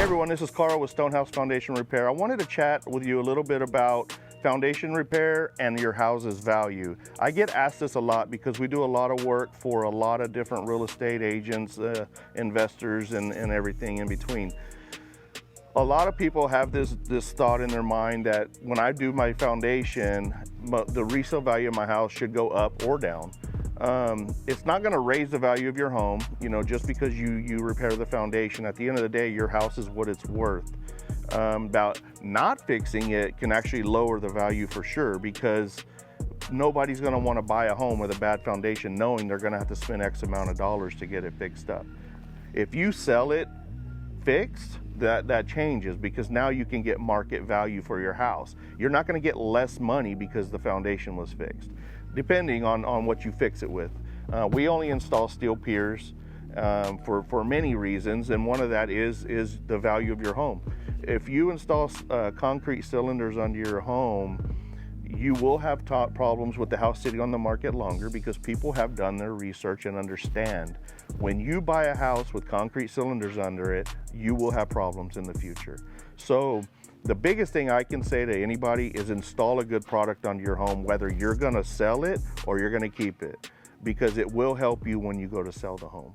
everyone, this is Carl with Stonehouse Foundation Repair. I wanted to chat with you a little bit about foundation repair and your house's value. I get asked this a lot because we do a lot of work for a lot of different real estate agents, investors, and everything in between. A lot of people have this thought in their mind that when I do my foundation, the resale value of my house should go up or down. It's not going to raise the value of your home, just because you repair the foundation. At the end of the day, your house is what it's worth. About not fixing it can actually lower the value for sure, because nobody's going to want to buy a home with a bad foundation knowing they're going to have to spend X amount of dollars to get it fixed up. If you sell it fixed, that changes, because now you can get market value for your house. You're not going to get less money because the foundation was fixed, depending on what you fix it with. We only install steel piers for many reasons, and one of that is the value of your home. If you install concrete cylinders under your home, you will have problems with the house sitting on the market longer, because people have done their research and understand when you buy a house with concrete cylinders under it, you will have problems in the future. So the biggest thing I can say to anybody is install a good product onto your home, whether you're going to sell it or you're going to keep it, because it will help you when you go to sell the home.